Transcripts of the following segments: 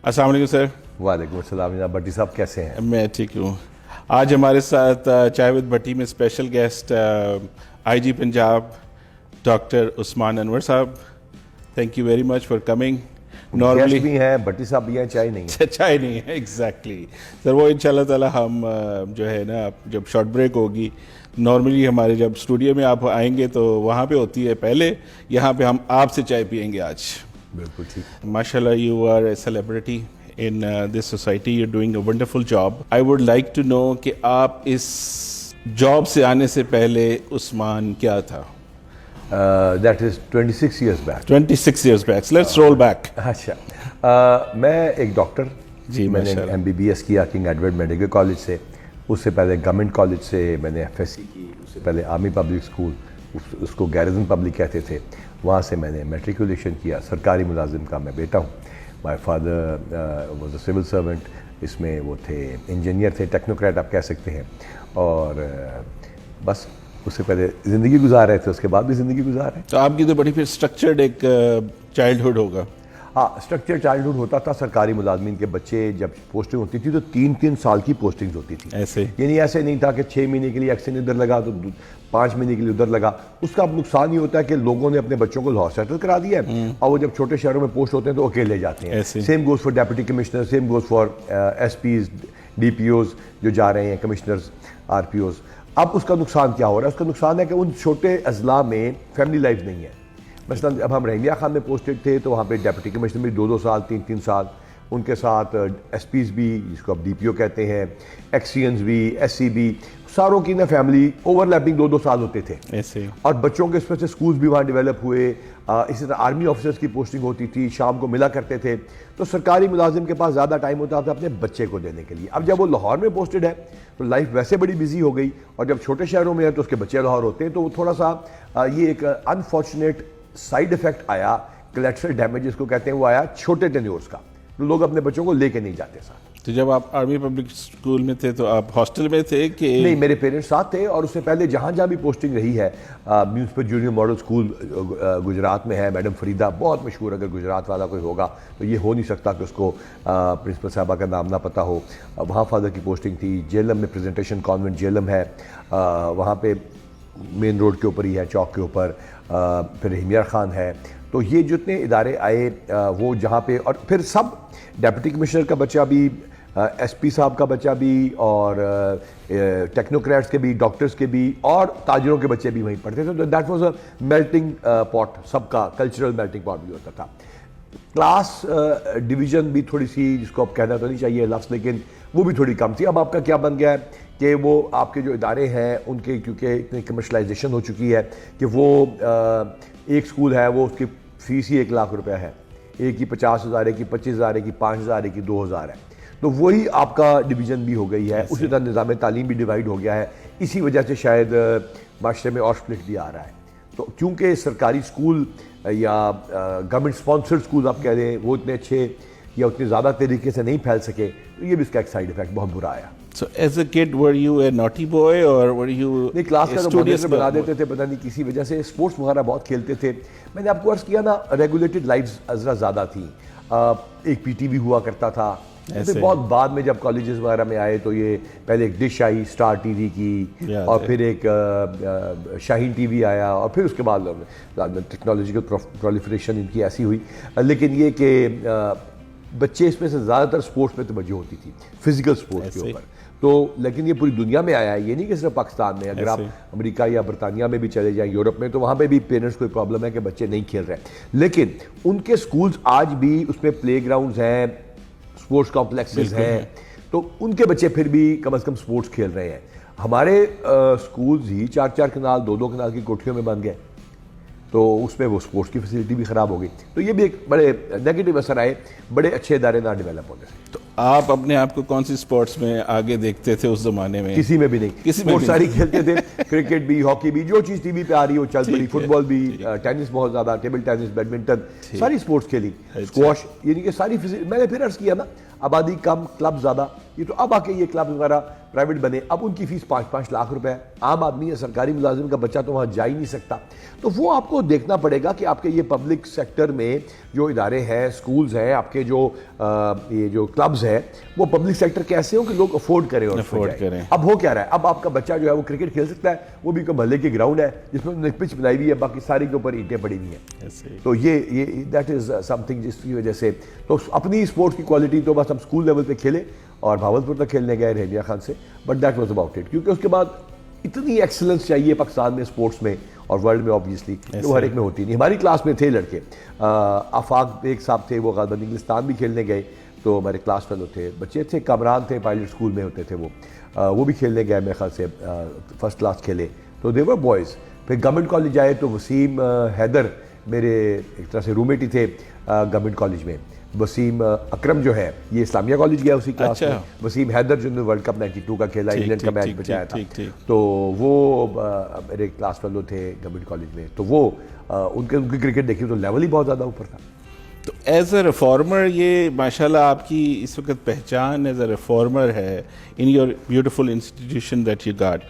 अस्सलाम वालेकुम सर। वालेकुम अस्सलाम जनाब भट्टी साहब, कैसे हैं? मैं ठीक हूँ। आज हमारे साथ चाय विद भट्टी में special guest IG Punjab doctor Usman Anwar साहब। Thank you very much for coming. Normally भी हैं, भट्टी साहब भी हैं, चाय नहीं है। चाय नहीं है, एग्जैक्टली सर। वो इंशाल्लाह ताला हम जो है ना, जब शॉर्ट ब्रेक होगी, नॉर्मली हमारे जब स्टूडियो में आप आएंगे तो वहाँ पे होती है पहले, यहाँ पे हम आपसे चाय पियेंगे आज। बिल्कुल ठीक। माशाल्लाह, you are a celebrity in this society. You're doing a wonderful job. I would like to know कि आप इस जॉब से आने से पहले उस्मान क्या था? That is 26 years back. 26 years back. Let's roll back. अच्छा, मैं एक डॉक्टर जी, मैंने MBBS किया किंग एडवर्ड मेडिकल कॉलेज से। उससे पहले गवर्नमेंट कॉलेज से मैंने FSC की। उससे पहले आर्मी पब्लिक स्कूल, उसको गैरिजन पब्लिक कहते थे, वहाँ से मैंने मैट्रिकुलेशन किया। सरकारी मुलाजिम का मैं बेटा हूँ। My father was a civil servant, इसमें वो थे इंजीनियर थे, टेक्नोक्रेट आप कह सकते हैं। और बस उससे पहले ज़िंदगी गुजार रहे थे, उसके बाद भी ज़िंदगी गुजार रहे हैं। तो आपकी तो बड़ी फिर स्ट्रक्चर्ड एक चाइल्डहुड होगा। हाँ, स्ट्रक्चर चाइल्डहुड होता था। सरकारी मुलाजमीन के बच्चे जब पोस्टिंग होती थी तो 3-3 साल की पोस्टिंग्स होती थी। ऐसे यानी ऐसे नहीं था कि 6 महीने के लिए एक्शन इधर लगा तो 5 महीने के लिए उधर लगा। उसका अब नुकसान ये होता है कि लोगों ने अपने बच्चों को लाहौर सेटल करा दिया है और वो जब छोटे शहरों में पोस्ट होते हैं तो अकेले जाते हैं। Same goes for deputy commissioner, same goes for SPs, DPOs जो जा रहे हैं, कमिश्नर्स, RPOs। अब उसका नुकसान क्या हो रहा है? उसका नुकसान है कि उन छोटे अजला में फैमिली लाइफ नहीं है। मसलन अब हम रहीमिया खान में पोस्टेड थे तो वहाँ पे डेप्यूटी कमिश्नर भी 2-2 साल, 3-3 साल, उनके साथ SPs भी, जिसको अब DPO कहते हैं, XCNs भी, SC भी, सारों की ना फैमिली ओवरलैपिंग 2-2 साल होते थे ऐसे। और बच्चों के इसमें से स्कूल्स भी वहाँ डेवलप हुए। इसी तरह आर्मी ऑफिसर्स की पोस्टिंग होती थी, शाम को मिला करते थे, तो सरकारी मुलाजिम के पास ज़्यादा टाइम होता था अपने बच्चे को देने के लिए। अब जब वो लाहौर में पोस्टेड है तो लाइफ वैसे बड़ी बिजी हो गई, और जब छोटे शहरों में है तो उसके बच्चे लाहौर होते हैं, तो वो थोड़ा सा ये एक अनफॉर्चुनेट साइड इफेक्ट आया, कोलैटरल डैमेज जिसको कहते हैं, वो आया छोटे टेन्योर्स का। तो लोग अपने बच्चों को लेके नहीं जाते साथ। तो जब आप आर्मी पब्लिक स्कूल में थे तो आप हॉस्टल में थे कि नहीं? मेरे पेरेंट्स साथ थे, और उससे पहले जहाँ जहाँ भी पोस्टिंग रही है, municipal junior model school Gujarat में है, मैडम फरीदा बहुत मशहूर, अगर गुजरात वाला कोई होगा तो ये हो नहीं सकता कि उसको प्रिंसिपल साहबा का नाम ना पता हो। वहाँ फादर की पोस्टिंग थी। जेलम में प्रेजेंटेशन कॉन्वेंट जेलम है, वहाँ पे मेन रोड के ऊपर ही है, चौक के ऊपर। फिर रहीमिया खान है। तो ये जितने इदारे आए वो जहाँ पे, और फिर सब डेप्यूटी कमिश्नर का बच्चा भी, SP साहब का बच्चा भी, और टेक्नोक्रेट्स के भी, डॉक्टर्स के भी, और ताजिरों के बच्चे भी वहीं पढ़ते थे। तो that was a melting pot, सबका कल्चरल मेल्टिंग पॉट भी होता था। क्लास डिवीज़न भी थोड़ी सी, जिसको अब कहना तो नहीं चाहिए लफ्ज़, लेकिन वो भी थोड़ी कम थी। अब आपका क्या बन गया है कि वो आपके जो इदारे हैं उनके, क्योंकि इतनी कमर्शलाइजेशन हो चुकी है कि वो एक स्कूल है, वो उसकी फ़ीस ही 1 लाख रुपया है। एक की 50,000 है, की 25,000 है, की 5,000 है, की 2,000 है। तो वही आपका डिवीज़न भी हो गई है। उसी तरह निज़ाम तालीम भी डिवाइड हो गया है। इसी वजह से शायद माशरे में और स्प्लिट भी आ रहा है। तो क्योंकि सरकारी स्कूल या गवर्नमेंट स्पॉन्सर्ड स्कूल आप कह लें, वो इतने अच्छे या उतने ज़्यादा तरीके से नहीं फैल सके, तो ये भी इसका एक साइड इफेक्ट बहुत बुरा आया। So as a kid were you a naughty boy or were you नहीं, क्लास का तो studious बना boy? देते थे, पता नहीं किसी वजह से। स्पोर्ट्स वगैरह बहुत खेलते थे। मैंने आपको अर्ज़ किया ना, रेगुलेटेड लाइफ्स अजरा ज़्यादा थी। एक PT भी हुआ करता था। फिर बहुत बाद में जब कॉलेजेस वगैरह में आए तो ये पहले एक डिश आई स्टार TV की, और फिर एक शाहीन TV आया, और फिर उसके बाद टेक्नोलॉजिकल प्रोलिफरेशन इनकी ऐसी हुई। लेकिन ये कि बच्चे इसमें से ज़्यादातर स्पोर्ट्स में तवज्जो होती थी, फिजिकल स्पोर्ट्स के ऊपर। तो लेकिन ये पूरी दुनिया में आया है, ये नहीं कि सिर्फ पाकिस्तान में। अगर आप अमेरिका या बरतानिया में भी चले जाएं, यूरोप में, तो वहाँ पे भी पेरेंट्स को प्रॉब्लम है कि बच्चे नहीं खेल रहे हैं। लेकिन उनके स्कूल्स आज भी, उसमें प्ले ग्राउंड्स हैं, स्पोर्ट्स कॉम्प्लेक्सेस हैं, तो उनके बच्चे फिर भी कम से कम स्पोर्ट्स खेल रहे हैं। हमारे स्कूल्स ही 4-4 कनाल, 2-2 कनाल की कोठियों में बन गए, तो उसमें वो स्पोर्ट्स की फैसिलिटी भी ख़राब हो गई। तो ये भी एक बड़े नेगेटिव असर आए, बड़े अच्छे इदारे ना डेवलप होने से। तो आप अपने आप को कौन सी स्पोर्ट्स में आगे देखते थे उस जमाने में? किसी में भी नहीं। किसी में स्पोर्ट्स सारी खेलते थे। क्रिकेट भी, हॉकी भी, जो चीज़ TV पे आ रही हो चल पड़ी। फुटबॉल भी, टेनिस बहुत ज़्यादा, टेबल टेनिस, बैडमिंटन, सारी स्पोर्ट्स खेली। स्क्वॉश, यानी कि सारी मैंने फिर अर्ज़ किया ना, आबादी कम, क्लब ज़्यादा। ये तो अब आके ये क्लब वगैरह प्राइवेट बने, अब उनकी फीस 5-5 लाख रुपए है। आम आदमी या सरकारी मुलाजिम का बच्चा तो वहाँ जा ही नहीं सकता। तो वो आपको देखना पड़ेगा कि आपके ये पब्लिक सेक्टर में जो इदारे हैं, स्कूल्स हैं, आपके जो ये जो क्लब्स हैं, वो पब्लिक सेक्टर कैसे हो कि लोग अफोर्ड करें और अफोर्ड करें। अब हो क्या रहा है, अब आपका बच्चा जो है वो क्रिकेट खेल सकता है, वो भी महल्ले की ग्राउंड है जिसमें उन्होंने पिच बनाई हुई है, बाकी सारी के ऊपर ईंटें पड़ी हुई हैं। तो ये दैट इज समथिंग जिसकी वजह से तो अपनी स्पोर्ट्स की क्वालिटी तो बस हम स्कूल लेवल पे खेले और भावलपुर तक खेलने गए रहमिया खान से, but that was about it. क्योंकि उसके बाद इतनी एक्सीलेंस चाहिए पाकिस्तान में स्पोर्ट्स में और वर्ल्ड में ऑब्वियसली, वो हर एक में होती नहीं। हमारी क्लास में थे लड़के, आफाक एक साहब थे, वो गालिबन इंग्लिस्तान भी खेलने गए, तो हमारे क्लास फेलो थे, बच्चे थे, कामरान थे, पायलट स्कूल में होते थे वो भी खेलने गए मेरे ख्याल से, फर्स्ट क्लास खेले, तो दे वर बॉयज़। फिर गवर्नमेंट कॉलेज आए तो वसीम हैदर मेरे एक तरह से रूममेट ही थे गवर्नमेंट कॉलेज में। वसीम अकरम जो है ये इस्लामिया कॉलेज गया उसी क्लास में। वसीम हैदर जिन्होंने वर्ल्ड कप 92 का खेला, इंग्लैंड का मैच बचाया था, तो वो मेरे क्लास फेलो थे गवर्नमेंट कॉलेज में। तो वो उनकी क्रिकेट देखी तो लेवल ही बहुत ज़्यादा ऊपर था। तो एज अ रिफॉर्मर ये माशाल्लाह आपकी इस वक्त पहचान एज अ रिफॉर्मर है in your beautiful institution that you got.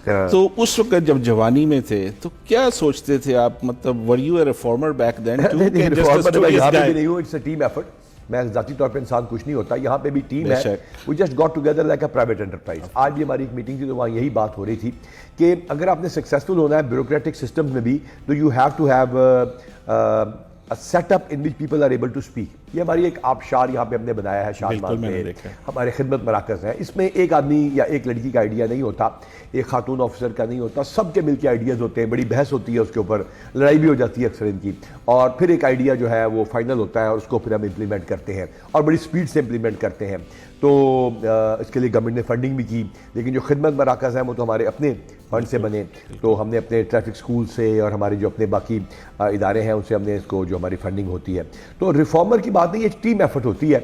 तो उस वक्त जब जवानी में थे तो क्या सोचते थे आप, मतलब were you a reformer back then too? नहीं हूँ, इट्स अ टीम एफर्ट। मैं जाती तौर पे इंसान कुछ नहीं होता, यहाँ पे भी टीम है। We just got together like a private enterprise. आज भी हमारी एक मीटिंग थी तो वहाँ यही बात हो रही थी कि अगर आपने सक्सेसफुल होना है ब्यूरोक्रेटिक सिस्टम में भी, तो you have to have a setup in which people are able to speak। ये हमारी एक आबशार यहाँ पे हमने बनाया है शादमान में, हमारे खिदमत मराकज़ हैं। इसमें एक आदमी या एक लड़की का आइडिया नहीं होता, एक खातून ऑफिसर का नहीं होता, सबके मिलके आइडियाज़ होते हैं, बड़ी बहस होती है उसके ऊपर, लड़ाई भी हो जाती है अक्सर इनकी, और फिर एक आइडिया जो है वो फाइनल होता है और उसको फिर हम इम्प्लीमेंट करते हैं और बड़ी स्पीड से इम्प्लीमेंट करते हैं। तो इसके लिए गवर्नमेंट ने फंडिंग भी की, लेकिन जो खिदमत मराकज़ हैं वो तो हमारे अपने फंड से बने। तो हमने अपने ट्रैफिक स्कूल से और हमारे जो अपने बाकी इदारे हैं उनसे हमने इसको, जो हमारी फंडिंग होती है। तो रिफॉर्मर की बात नहीं, ये टीम एफर्ट होती है।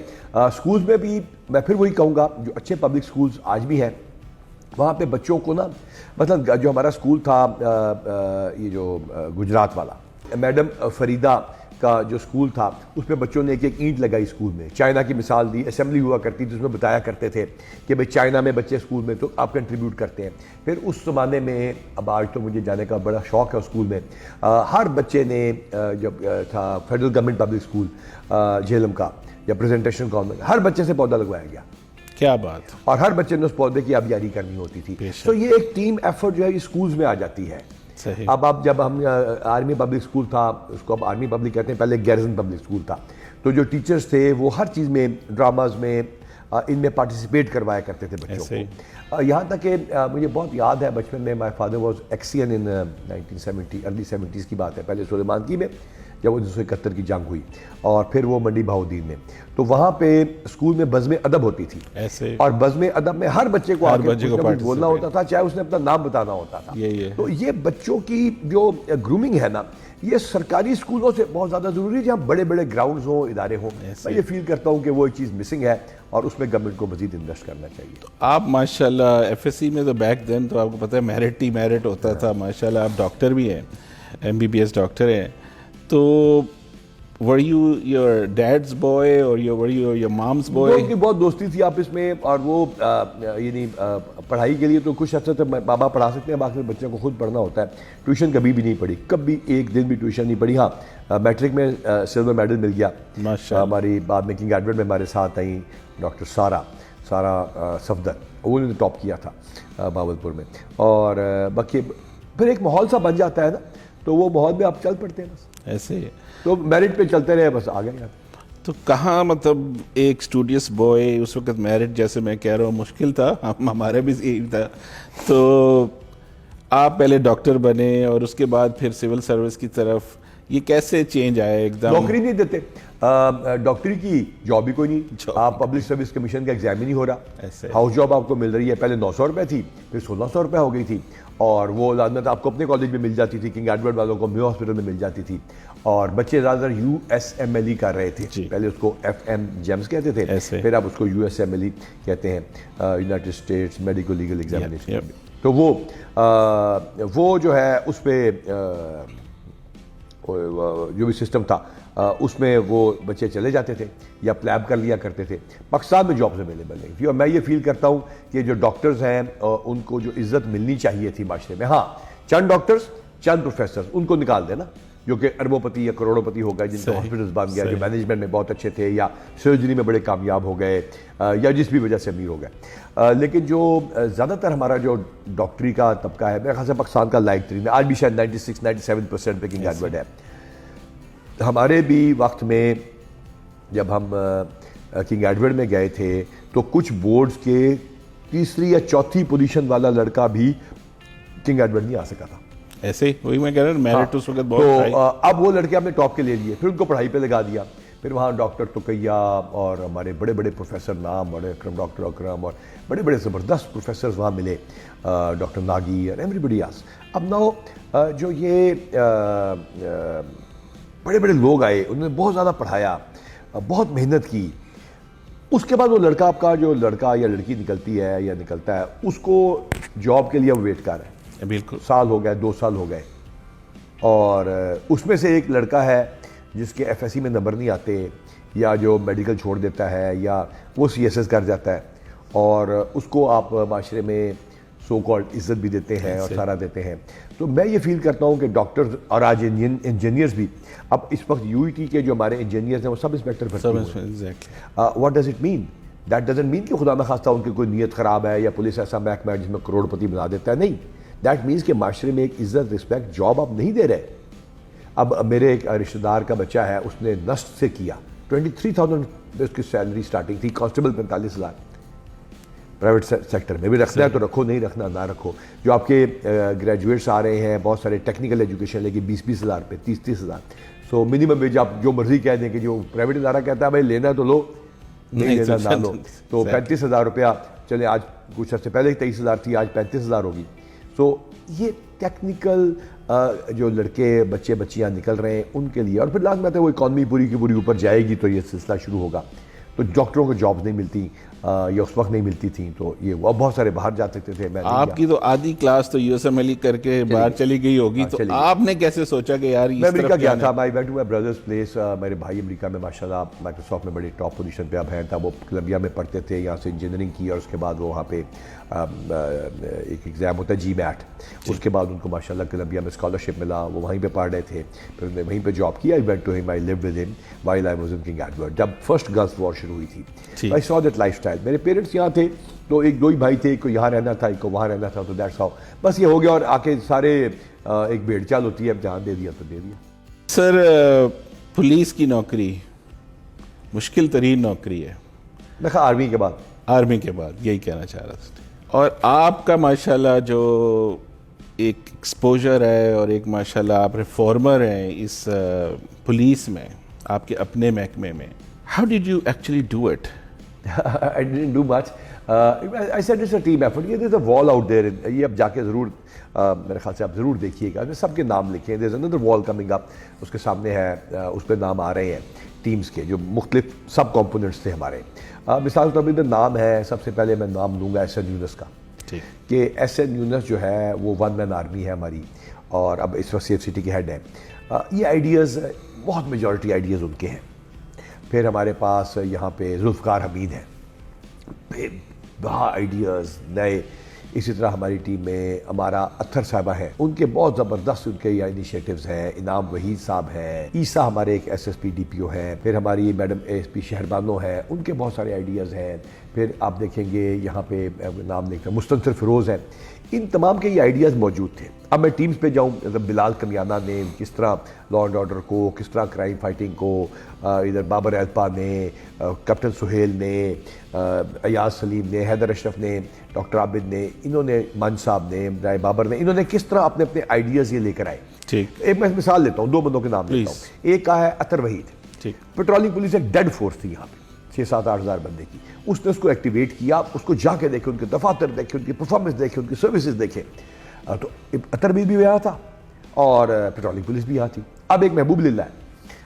स्कूल्स में भी मैं फिर वही कहूँगा, जो अच्छे पब्लिक स्कूल्स आज भी हैं वहाँ पे बच्चों को ना, मतलब जो हमारा स्कूल था ये जो गुजरात वाला, मैडम फरीदा का जो स्कूल था उसमें बच्चों ने एक ईंट लगाई स्कूल में, चाइना की मिसाल दी, असेंबली हुआ करती थी, उसमें बताया करते थे कि भाई चाइना में बच्चे स्कूल में तो आप कंट्रीब्यूट करते हैं। फिर उस ज़माने में, अब आज तो मुझे जाने का बड़ा शौक़ है स्कूल में, हर बच्चे ने जब था federal government public school Jhelum का या प्रेजेंटेशन गवर्नमेंट, हर बच्चे से पौधा लगवाया गया। क्या बात। और हर बच्चे ने उस पौधे की आबियारी करनी होती थी। तो ये एक टीम एफर्ट जो है ये स्कूल्स में आ जाती है। अब आप, जब हम आर्मी पब्लिक स्कूल था, उसको अब आर्मी पब्लिक कहते हैं, पहले गैरिसन पब्लिक स्कूल था, तो जो टीचर्स थे वो हर चीज़ में, ड्रामाज में, इनमें पार्टिसिपेट करवाया करते थे बच्चों को। यहाँ तक कि मुझे बहुत याद है बचपन में, my father was एक्सियन in 1970 early 70s की बात है, पहले सुलेमान की में जब 1971 की जंग हुई और फिर वो मंडी बहाउद्दीन में, तो वहाँ पे स्कूल में बज़्म अदब होती थी ऐसे, और बज़्म अदब में हर बच्चे को आगे बोलना होता था, चाहे उसने अपना नाम बताना होता था। तो ये बच्चों की जो ग्रूमिंग है ना, ये सरकारी स्कूलों से बहुत ज़्यादा ज़रूरी है, जहाँ बड़े बड़े ग्राउंड्स हों, इदारे हों। मैं ये फील करता हूँ कि वो एक चीज़ मिसिंग है और उसमें गवर्नमेंट को मज़ीद इन्वेस्ट करना चाहिए। तो आप माशाल्लाह एफएससी में तो बैक देन तो आपको पता है मेरिट ही मेरिट होता था, माशाल्लाह आप डॉक्टर भी हैं, MBBS डॉक्टर हैं। तो were you your dad's boy or were you your mom's boy? उनकी बहुत दोस्ती थी आपस में, और वो यानी पढ़ाई के लिए तो कुछ हद तक बाबा पढ़ा सकते हैं, बाकी बच्चों को खुद पढ़ना होता है। ट्यूशन कभी भी नहीं पढ़ी, कभी एक दिन भी ट्यूशन नहीं पढ़ी। हाँ, मैट्रिक में सिल्वर मेडल मिल गया हमारी, बाद में किंग एडवर्ड में हमारे साथ आई डॉक्टर सारा सफदर, उन्होंने टॉप किया था भावलपुर में। और बाकी फिर एक माहौल सा बन जाता है ना, तो वो माहौल में आप चल पड़ते हैं बस ऐसे ही। तो मेरिट पे चलते रहे बस, आ गए यार। तो कहाँ, मतलब एक स्टूडियस बॉय उस वक्त मेरिट, जैसे मैं कह रहा हूँ, मुश्किल था, हमारे भी यही था। तो आप पहले डॉक्टर बने और उसके बाद फिर सिविल सर्विस की तरफ, ये कैसे चेंज आया एकदम? नौकरी नहीं देते, डॉक्टरी की जॉब ही कोई नहीं, आप पब्लिक सर्विस कमीशन का एग्जाम ही नहीं हो रहा, हाउस जॉब आपको मिल रही है, पहले 900 रुपये थी, फिर 1600 रुपये हो गई थी, और वो लाजमत आपको अपने कॉलेज में मिल जाती थी, किंग एडवर्ड वालों को म्यू हॉस्पिटल में मिल जाती थी, और बच्चे ज़्यादातर USMLE कर रहे थे, पहले उसको FM जेम्स कहते थे, फिर आप उसको USMLE कहते हैं, United states medical legal examination. तो वो जो है उस पर जो भी सिस्टम था उसमें वो बच्चे चले जाते थे या प्लैब कर लिया करते थे। पाकिस्तान में जॉब्स अवेलेबल नहीं थी और मैं ये फील करता हूँ कि जो डॉक्टर्स हैं उनको जो इज्जत मिलनी चाहिए थी माशरे में, हाँ चंद डॉक्टर्स चंद प्रोफेसर उनको निकाल देना जो कि अरबोपति या करोड़ों हो गए, जिनके हॉस्पिटल्स बन गया, जो मैनेजमेंट में बहुत अच्छे थे या सर्जरी में बड़े कामयाब हो गए या जिस भी वजह से अमीर हो गए। लेकिन जो ज़्यादातर हमारा जो डॉक्टरी का तबका है, मेरे ख्याल से पाकिस्तान का लाइक तरीन आज भी शायद 96-97% पे किंग एडवर्ड है। हमारे भी वक्त में जब हम किंग एडवर्ड में गए थे तो कुछ बोर्ड्स के तीसरी या चौथी पोजीशन वाला लड़का भी किंग एडवर्ड नहीं आ सका था। ऐसे ही वही मैं कह रहा हूँ, मेरिट उस वक्त बहुत तो अब वो लड़के हमने टॉप के ले लिए, फिर उनको पढ़ाई पे लगा दिया, फिर वहाँ डॉक्टर तुकैया और हमारे बड़े बड़े प्रोफेसर नाम, बड़े अकरम डॉक्टर अकरम और बड़े बड़े ज़बरदस्त प्रोफेसर वहाँ मिले, डॉक्टर नागी और एवरीबडी एल्स। अब नाउ जो ये बड़े बड़े लोग आए, उन्होंने बहुत ज़्यादा पढ़ाया, बहुत मेहनत की, उसके बाद वो लड़का आपका जो लड़का या लड़की निकलती है या निकलता है उसको जॉब के लिए वो वेट कर रहे हैं। बिल्कुल साल हो गए, 2 साल हो गए और उसमें से एक लड़का है जिसके एफएससी में नंबर नहीं आते या जो मेडिकल छोड़ देता है या वो सीएसएस कर जाता है और उसको आप माशरे में सो कॉल्ड इज्जत भी देते हैं और सारा देते हैं। तो मैं ये फील करता हूँ कि डॉक्टर्स और आज इंजीनियर्स भी, अब इस वक्त यूईटी के जो हमारे इंजीनियर्स हैं वो सब इंस्पेक्टर भर्ती हुए हैं। What does it mean? That doesn't mean कि खुदा न खास्ता उनकी कोई नीयत ख़राब है या पुलिस ऐसा महकमा है जिसमें करोड़पति बना देता है, नहीं। दैट मीन्स कि माशरे में एक इज्जत, रिस्पेक्ट, जॉब आप नहीं दे रहे। अब मेरे एक रिश्तेदार का बच्चा है, उसने नस्ट से किया, 23,000 उसकी सैलरी स्टार्टिंग थी, कांस्टेबल 45,000। प्राइवेट सेक्टर में भी रखना है तो रखो, नहीं रखना ना रखो। जो आपके ग्रेजुएट्स आ रहे हैं बहुत सारे टेक्निकल एजुकेशन लेके 20-20 हज़ार पे, 30-30 हज़ार। सो मिनिमम वेज आप जो मर्जी कह दें कि जो प्राइवेट इदारा कहता है भाई लेना है तो लो, नहीं लेना ना लो। तो 35,000 रुपया, चले आज कुछ अर्से पहले 23,000 थी, आज 35,000 होगी। तो ये टेक्निकल जो लड़के बच्चे बच्चियां निकल रहे हैं उनके लिए, और फिर लास्ट में वो इकॉनमी पूरी की पूरी ऊपर जाएगी तो ये सिलसिला शुरू होगा। तो डॉक्टरों को जॉब्स नहीं मिलती या उस वक्त नहीं मिलती थी, तो ये वो बहुत सारे बाहर जा सकते थे। मैं आपकी तो आधी क्लास तो यूएसएमएल करके बाहर चली गई होगी, तो आपने कैसे सोचा कि यार मैं अमेरिका गया था? I went to my brother's place. मेरे भाई अमेरिका में माशाल्लाह माइक्रोसॉफ्ट में बड़ी टॉप पोजीशन पे अब हैं, तब वो कोलंबिया में पढ़ते थे, यहाँ से इंजीनियरिंग की और उसके बाद वो वहाँ पे एक एग्ज़ाम होता है GMAT, उसके बाद उनको माशाल्लाह कोलंबिया में स्कॉलरशिप मिला, वो वहीं पे पढ़ रहे थे, फिर उन्होंने वहीं पे जॉब किया। I went to him, I lived with him while I was in King Edward, जब फर्स्ट गल्फ वॉर शुरू हुई थी। I saw that lifestyle. मेरे पेरेंट्स यहाँ थे तो एक 2 ही भाई थे, एक को यहाँ रहना था, एक को वहाँ रहना था, तो दैट्स हाउ बस ये हो गया। और आके सारे एक भेड़ चाल होती है, ध्यान दे दिया तो दे दिया। सर पुलिस की नौकरी मुश्किल तरीन नौकरी है, मैं कहा आर्मी के बाद, आर्मी के बाद यही कहना चाह रहा था। और आपका माशाल्लाह जो एक एक्सपोजर है और एक माशाल्लाह आप रिफॉर्मर हैं इस पुलिस में, आपके अपने महकमे में, how did you actually do it? I didn't do much. I said it's a team effort. ये there's a wall out there. ये अब जाके ज़रूर मेरे ख्याल से आप ज़रूर देखिएगा, सबके नाम लिखे। there's another wall coming up, उसके सामने है, उस पर नाम आ रहे हैं टीम्स के जो मुख्तलिफ सब कॉम्पोनेंट्स थे हमारे। मिसाल के तौर पर नाम है, सबसे पहले मैं नाम लूँगा SN यूनुस का, कि SN यूनुस जो है वो 1 मैन आर्मी है हमारी और अब इस वक्त सेफ सिटी के हेड हैं। ये आइडियाज़ बहुत मेजॉरिटी आइडियाज़ उनके हैं। फिर हमारे पास यहाँ पे जुल्फ़कार हमीद हैं, बहुत आइडियाज़ नए। इसी तरह हमारी टीम में हमारा अत्थर साहबा है, उनके बहुत ज़बरदस्त उनके यहाँ इनिशिएटिव्स हैं। इनाम वहीद साहब हैं, ईसा हमारे एक SSP DPO हैं, फिर हमारी मैडम ASP शहरबानो है, उनके बहुत सारे आइडियाज़ हैं। फिर आप देखेंगे यहाँ पे नाम देखते हैं मुस्तनसिर फ़िरोज़ हैं। इन तमाम के ये आइडियाज़ मौजूद थे। अब मैं टीम्स पे जाऊँ, मतलब बिलाल कमियाना ने किस तरह लॉ एंड ऑर्डर को, किस तरह क्राइम फाइटिंग को, इधर बाबर एल्पा ने, कैप्टन सुहेल ने, अयाज सलीम ने, हैदर अशरफ ने, डॉक्टर आबिद ने, इन्होंने, मंज साहब ने, राय बाबर ने, इन्होंने किस तरह अपने अपने आइडियाज़ ये लेकर आए। ठीक, एक मैं मिसाल लेता हूँ, 2 बंदों के नाम लेता हूँ। एक का है अतर वहीद, ठीक, पेट्रोलिंग पुलिस एक डेड फोर्स थी यहाँ पे, 6-7-8 हज़ार बंदे की। उसने उसको एक्टिवेट किया, उसको जाके देखे, उनके दफातर देखे, उनकी परफॉर्मेंस देखे, उनकी सर्विसेज देखे। तो अतर भी यहाँ था और पेट्रोलिंग पुलिस भी यहाँ थी। अब एक महबूब लिल्ला है।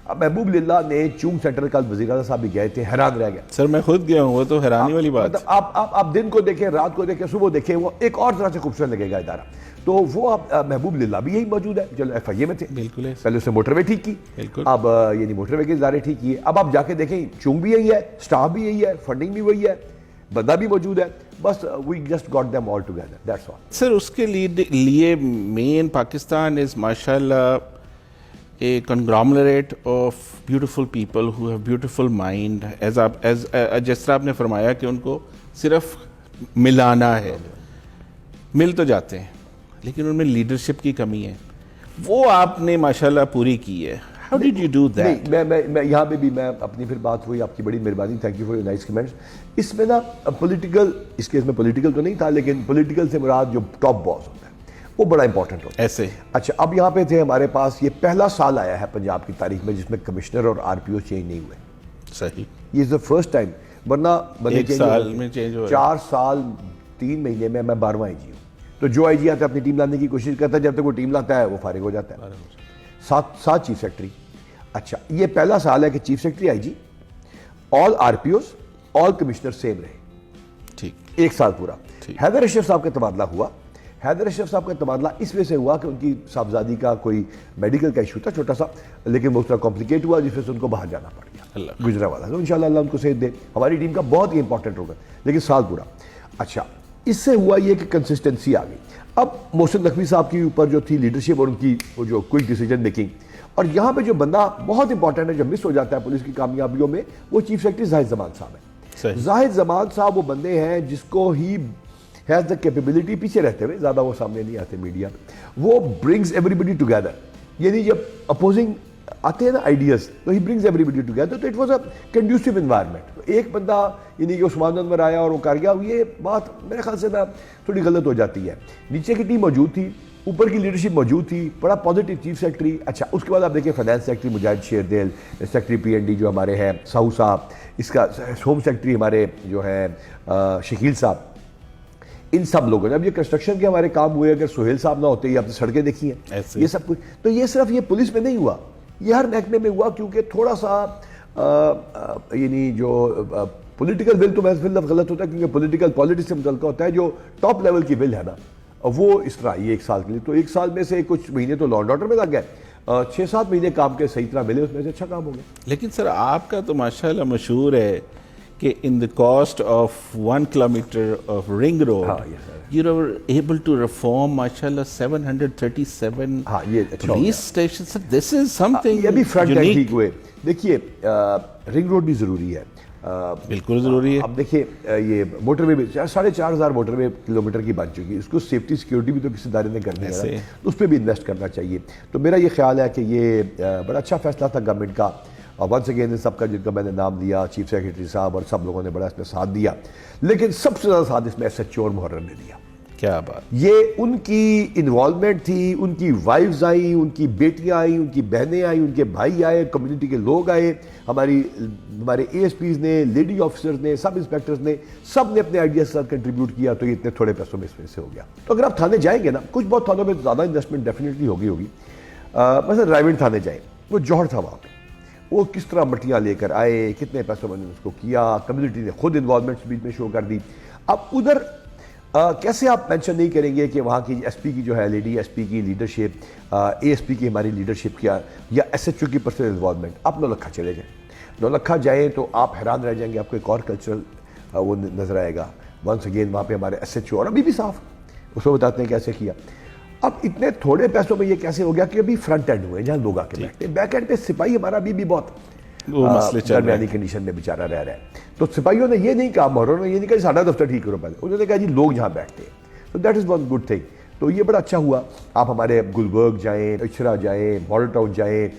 अब महबूब लिल्ला ने चूंग सेंटर का वज़ीर आज़म साहब भी गए थे, हैरान रह गए। सर मैं खुद गया हूँ, वो तो हैरानी वाली बात। मतलब आप दिन को देखें, रात को देखें, सुबह देखें, वो एक और तरह से खूबसूरत लगेगा इदारा। तो वो आप महबूब लिल्ला भी यही मौजूद है, चलो FIA में थे, बिल्कुल है। पहले उसने मोटरवे ठीक की, बिल्कुल। अब यानी मोटरवे के इदारे ठीक किए, अब आप जाके देखें चुंग भी यही है, स्टाफ भी यही है, फंडिंग भी वही है, बंदा भी मौजूद है, बस we just got them all together, that's all. Sir उसके लिए मेन पाकिस्तान इज माशाल्लाह a conglomerate of beautiful people who have beautiful mind as जिस तरह आपने फरमाया कि उनको सिर्फ मिलाना है, मिल तो जाते हैं लेकिन उनमें लीडरशिप की कमी है, वो आपने माशाल्लाह पूरी की है। How did you do that? मैं यहाँ पे भी मैं अपनी फिर बात हुई, आपकी बड़ी मेहरबानी, thank you for your nice comments. इसमें ना पॉलिटिकल, इस केस में पॉलिटिकल तो नहीं था, लेकिन पॉलिटिकल से मुराद जो टॉप बॉस होता है वो बड़ा इंपॉर्टेंट होता है ऐसे। अच्छा, अब यहाँ पे थे हमारे पास, ये पहला साल आया है पंजाब की तारीख में जिसमें कमिश्नर और RPO चेंज नहीं हुए। सही, ये इज द फर्स्ट टाइम, वरना बंदे एक साल में चेंज हो, 4 साल 3 महीने में मैं 12वां IG हूँ। तो जो IG आता है अपनी टीम लाने की कोशिश करता है, जब तक वो टीम लाता है वो फारिग हो जाता है। 7 चीफ सेक्रेटरी। अच्छा, ये पहला साल है कि chief secretary IG, all RPOs, all commissioner same रहे, ठीक, एक साल पूरा। हैदर अशरफ साहब का तबादला हुआ। हैदर अशरफ साहब का तबादला इस वजह से हुआ कि उनकी साहबजादी का कोई मेडिकल का इशू था छोटा सा, लेकिन वो उतना कॉम्प्लिकेट हुआ जिस वजह से उनको बाहर जाना पड़ गया, गुजरावाला। तो इंशाल्लाह अल्लाह उनको सेहत दे, हमारी टीम का बहुत ही इंपॉर्टेंट होगा, लेकिन साल पूरा। अच्छा, इससे हुआ ये कि कंसिस्टेंसी आ गई। अब मोहसिन नकवी साहब के ऊपर जो थी लीडरशिप और उनकी वो जो क्विक डिसीजन मेकिंग, और यहाँ पे जो बंदा बहुत इंपॉर्टेंट है जो मिस हो जाता है पुलिस की कामयाबियों में, वो चीफ सेक्रेटरी जाहिद जमान साहब है। जाहिद जमान साहब वो बंदे हैं जिसको ही हैज़ द कैपेबिलिटी, पीछे रहते हुए ज़्यादा वो सामने नहीं आते मीडिया, वो ब्रिंग्स एवरीबडी टुगेदर। यानी जब अपोजिंग आते हैं ना आइडियाज़, तो ही ब्रिंग्स एवरीबडी टुगेदर। तो it was a conducive environment. एक बंदा यानी कि उस्मान अनवर आया और वो कर गया, ये बात मेरे ख्याल से ना थोड़ी गलत हो जाती है। नीचे की टीम मौजूद थी, ऊपर की लीडरशिप मौजूद थी, बड़ा पॉजिटिव चीफ सेक्रेटरी। अच्छा, उसके बाद आप देखिए फाइनेंस सेक्रेटरी मुजाहिद शेरदेल, सेक्रेटरी PND जो हमारे हैं साहू साहब, इसका होम सेक्रेटरी हमारे जो हैं शकील साहब, इन सब लोगों ने, अब ये कंस्ट्रक्शन के हमारे काम हुए, अगर सोहेल साहब ना होते, ये आपने सड़कें देखी हैं, ये सब कुछ। तो ये सिर्फ ये पुलिस में नहीं हुआ, ये हर महकमे में हुआ, क्योंकि थोड़ा सा यानी जो पॉलिटिकल विल, तो मैं लफ्ज़ गलत होता है क्योंकि पॉलिटिकल पॉलिटिक्स से मुतल्लिक़ होता है, जो टॉप लेवल की विल है ना, वो इस तरह आई 1 साल के लिए। तो 1 साल में से कुछ महीने तो लॉ एंड ऑर्डर में लग गए, 6-7 महीने काम के सही तरह मिले, उसमें से अच्छा काम हो गया। लेकिन सर आपका तो माशाल्लाह मशहूर है कि in the cost of 1 kilometre of ring road you are able to reform माशाल्लाह 737 ये अच्छा police station. Sir this is something, ये भी फ्रंट एंड ठीक हुए। देखिए रिंग रोड भी जरूरी है, बिल्कुल जरूरी है। अब देखिए ये मोटरवे भी 4,500 मोटरवे किलोमीटर की बन चुकी है, इसको सेफ्टी सिक्योरिटी भी तो किसी इदारे ने करनी है, उस पर भी इन्वेस्ट करना चाहिए। तो मेरा ये ख्याल है कि ये बड़ा अच्छा फैसला था गवर्नमेंट का, और वंस अगेन इन सबका जिनका मैंने नाम लिया, चीफ सेक्रेटरी साहब और सब लोगों ने बड़ा इसमें साथ दिया, लेकिन सबसे ज़्यादा साथ इसमें SHO और मुहर्रम ने दिया। क्या बात, ये उनकी इन्वॉल्वमेंट थी, उनकी वाइफ्स आई, उनकी बेटियां आई, उनकी बहनें आई, उनके भाई आए, कम्युनिटी के लोग आए, हमारे ASPs ने, लेडी ऑफिसर्स ने, सब इंस्पेक्टर्स ने, सब ने अपने आइडियाज के साथ कंट्रीब्यूट किया, तो ये इतने थोड़े पैसों में इसमें से हो गया। तो अगर आप थाने जाएंगे ना, कुछ बहुत थानों में ज़्यादा इन्वेस्टमेंट डेफिनेटली होगी मतलब रायविंड थाने जाए, वो जौहर था वहाँ पे, वो किस तरह मट्टियाँ लेकर आए, कितने पैसों में उसको किया, कम्युनिटी ने खुद इन्वॉल्वमेंट बीच में शो कर दी। अब उधर कैसे आप मेंशन नहीं करेंगे कि वहाँ की SP की जो है लेडी SP की लीडरशिप, ASP की हमारी लीडरशिप किया, या SHO की पर्सनल इन्वॉल्वमेंट। आप नौलखा चले जाएँ, नौलखा जाएँ तो आप हैरान रह जाएंगे, आपको एक और कल्चरल वो नज़र आएगा। वंस अगेन वहाँ पे हमारे SHO, और अभी भी साफ उसको बताते हैं कैसे किया। अब इतने थोड़े पैसों में ये कैसे हो गया कि अभी फ्रंट एंड हुए जहाँ लोग आके बैठते, बैक एंड पे सिपाही हमारा अभी भी बहुत दरमियानी कंडीशन में बेचारा रह रहा है। तो सिपाहियों ने ये नहीं कहा, मोहरों ने ये नहीं कहा साढ़ा दफ्तर ठीक करो, पहले उन्होंने कहा जी लोग जहाँ बैठते हैं। तो that is one good thing. तो ये बड़ा अच्छा हुआ। आप हमारे गुलबर्ग जाएँ, इचरा जाएँ, मॉडल टाउन जाएँ,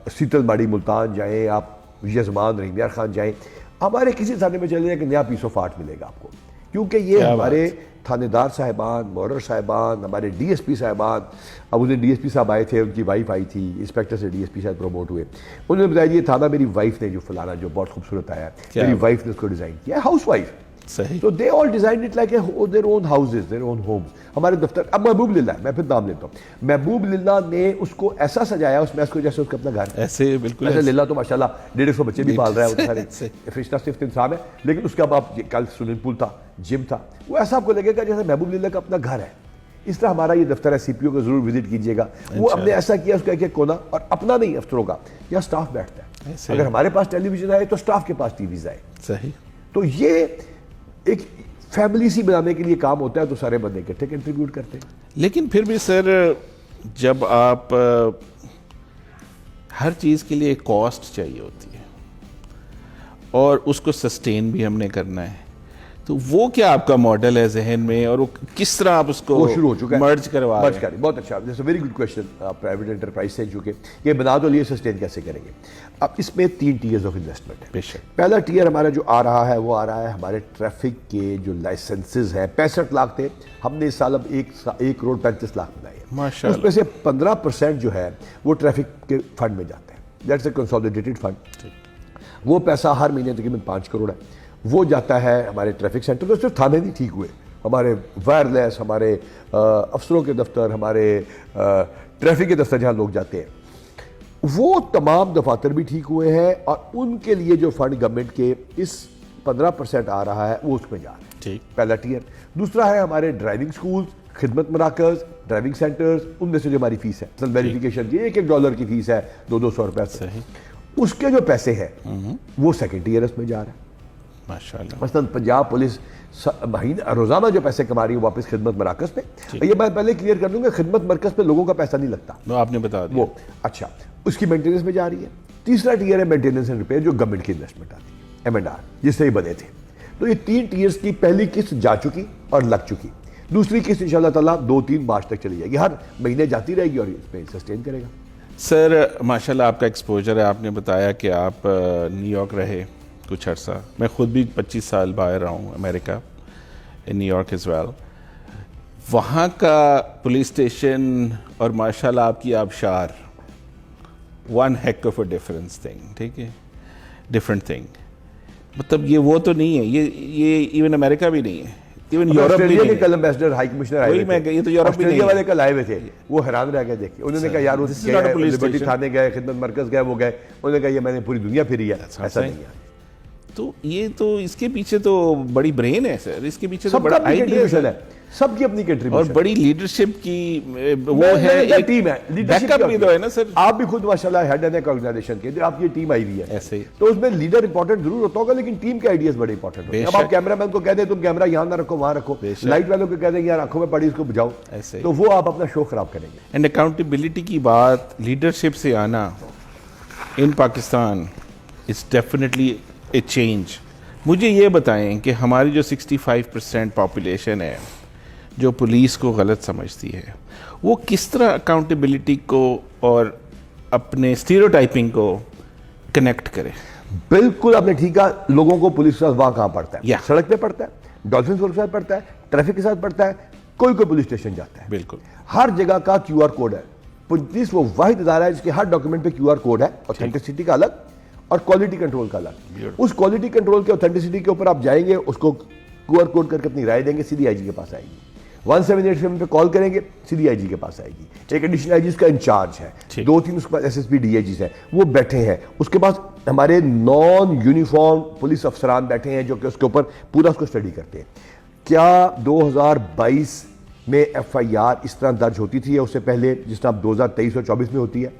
सीतलमाड़ी मुल्तान जाएँ, आप यजमान रहीम खान जाएँ, हमारे किसी थाने में चले जाए कि नया पीस ऑफ आर्ट मिलेगा आपको, क्योंकि ये हमारे थानेदार साहिबान, मोहर्र साहिबान, हमारे DSP साहिबान, अब उन्हें DSP साहब आए थे, उनकी वाइफ आई थी, इंस्पेक्टर से DSP शायद प्रमोट हुए, उन्होंने बताया ये थाना मेरी वाइफ ने जो फलाना जो बहुत खूबसूरत आया, मेरी वाइफ ने उसको डिज़ाइन किया, हाउस वाइफ। सही। तो they all design it like their own houses, their own homes. हमारे दफ्तर, अब महबूब लिल्ला, मैं फिर नाम लेता हूँ, महबूब लिल्ला ने उसको ऐसा सजाया उस मैस को जैसे उसका अपना घर, ऐसे बिल्कुल ऐसे। लिल्ला तो माशाल्लाह 150 बच्चे भी पाल रहा है, फरिश्ता सिर्फ इंसान है, लेकिन उसका बाप कल स्विमिंग पूल था, जिम था, वो ऐसा आपको लगेगा जैसे महबूब लिल्ला का अपना घर है। इस तरह हमारा ये दफ्तर है, सीपीओ को जरूर विजिट कीजिएगा। वो हमने ऐसा किया, उसका एक एक कोना, और अपना नहीं अफसरों का, या स्टाफ बैठता है। अगर हमारे पास टेलीविजन है तो स्टाफ के पास टीवीज आए। सही। तो ये एक फैमिली सी बनाने के लिए काम होता है, तो सारे बंदे इकट्ठे कंट्रीब्यूट करते हैं। लेकिन फिर भी सर, जब आप हर चीज़ के लिए कॉस्ट चाहिए होती है और उसको सस्टेन भी हमने करना है, तो वो क्या आपका मॉडल है जहन में, और वो किस तरह आप उसको वो शुरू हो चुका है, मर्ज करवा रहे हैं? बहुत अच्छा, that's a very good question. Private enterprise से चूंकि ये बना तो लिए, सस्टेन कैसे करेंगे? अब इसमें 3 टीयर्स ऑफ इन्वेस्टमेंट है। बेशक। पहला टीयर हमारा जो आ रहा है, वो आ रहा है हमारे ट्रैफिक के जो लाइसेंसेज हैं, 65 लाख थे, हमने इस साल अब 1 करोड़ 35 लाख बनाए हैं। माशाल्लाह। उसमें से 15% जो है वो ट्रैफिक के फंड में जाते हैं, दैट्स अ कंसोलिडेटेड फंड। वो पैसा हर महीने तकरीबन 5 करोड़ है, वो जाता है हमारे ट्रैफिक सेंटर में। सिर्फ थाने नहीं ठीक हुए, हमारे वायरलेस, हमारे अफसरों के दफ्तर, हमारे ट्रैफिक के दफ्तर जहाँ लोग जाते हैं, वो तमाम दफातर भी ठीक हुए हैं, और उनके लिए जो फंड गवर्नमेंट के इस 15% आ रहा है वो उसमें जा रहा है। ठीक। पहला टीयर। दूसरा है हमारे ड्राइविंग स्कूल, खिदमत मराकज, ड्राइविंग सेंटर्स, उनमें से जो हमारी फीस है, वेरिफिकेशन की $1 की फीस है, 200 रुपए से, उसके जो पैसे हैं वो सेकेंड टीयर उसमें जा रहा है। माशाल्लाह। मसलन पंजाब पुलिस महीना रोजाना जो पैसे कमा रही है वापस खिदमत मराकज पे, ये मैं पहले क्लियर कर दूंगा, खिदमत मरकज पे लोगों का पैसा नहीं लगता, वो आपने बता दिया। वो अच्छा उसकी मेंटेनेंस में जा रही है। तीसरा टीयर है मेंटेनेंस एंड रिपेयर, जो गवर्नमेंट की इन्वेस्टमेंट आती है, M&R, जिससे ही बने थे। तो ये 3 टीयर्स की पहली किस्त जा चुकी और लग चुकी, दूसरी किस्त इंशाल्लाह ताला 2-3 मार्च तक चली जाएगी, हर महीने जाती रहेगी और इसमें सस्टेन करेगा। सर माशाल्लाह आपका एक्सपोजर है, आपने बताया कि आप न्यूयॉर्क रहे कुछ अर्सा, मैं खुद भी 25 साल बाहर रहा हूँ America, in New York as well. वहाँ का पुलिस स्टेशन और माशाल्लाह आपकी आबशार, one heck of a difference thing, ठीक है, डिफरेंट थिंग। मतलब ये वो तो नहीं है, ये इवन अमेरिका भी नहीं है, इवन यूरोप भी नहीं के है। कल एम्बेसडर हाई कमिश्नर आए वही मैं ये तो यूरोप भी नहीं ऑस्ट्रेलिया है। वाले कल आए हुए थे, वो हैरान रह गए देखिए, उन्होंने कहा यार This is not a police liberty station. थाने गए, खिदमत मरकज गए, वो गए, उन्होंने कहा ये मैंने पूरी दुनिया फिरी है, ऐसा नहीं है। तो ये तो इसके पीछे तो बड़ी ब्रेन है सर, इसके पीछे तो सबका बड़ा अपनी आइडिया कंट्रीब्यूशन है, सबकी अपनी और कंट्रीब्यूशन बड़ी लीडरशिप की वो है, एक टीम है, बैकअप भी तो है ना सर। आप भी खुद माशाल्लाह हेड है ऑर्गेनाइजेशन के, आपकी ये टीम आई हुई है, ऐसे ही। तो उसमें लीडर इंपॉर्टेंट जरूर होता होगा, लेकिन टीम के आइडियाज बड़े इंपॉर्टेंट होते हैं। अब बेशक। आप कैमरामैन को कह दें तुम कैमरा यहाँ ना रखो, वहां रखो, बेशक। लाइट वालों को कह दें यार आंखों में पड़ी इसको बुझाओ, ऐसे ही। तो वो आप अपना शो खराब करेंगे। एंड अकाउंटेबिलिटी की बात, लीडरशिप से आना in Pakistan is definitely a change. मुझे ये बताएं कि हमारी जो 65% पॉपुलेशन है जो पुलिस को गलत समझती है, वो किस तरह अकाउंटेबिलिटी को और अपने स्टीरियोटाइपिंग को कनेक्ट करे? बिल्कुल आपने ठीक कहा, लोगों को पुलिस के साथ वहां कहां पड़ता है, या। सड़क पे पड़ता है, डॉल्फिन के साथ पड़ता है, ट्रैफिक के साथ पड़ता है, कोई कोई पुलिस स्टेशन जाता है। बिल्कुल। हर जगह का QR कोड है। पुलिस वो वाहिद इदारा है जिसके हर डॉक्यूमेंट पे QR कोड है, ऑथेंटिसिटी का अलग और क्वालिटी कंट्रोल का अलग। उस क्वालिटी कंट्रोल के ऑथेंटिसिटी के ऊपर आप जाएंगे, उसको QR कोड करके अपनी राय देंगे, सीधी IG के पास आएगी। 1787 पे कॉल करेंगे, सीधी IG के पास आएगी। एक एडिशनल IG का इंचार्ज है, 2-3 उसके पास SSP DIGs हैं, वो बैठे हैं। उसके पास हमारे नॉन यूनिफॉर्म पुलिस अफसरान बैठे हैं जो कि उसके ऊपर पूरा उसको स्टडी करते हैं। क्या 2022 में FIR इस तरह दर्ज होती थी या उससे पहले, जिस तरह 2023 और 24 में होती है?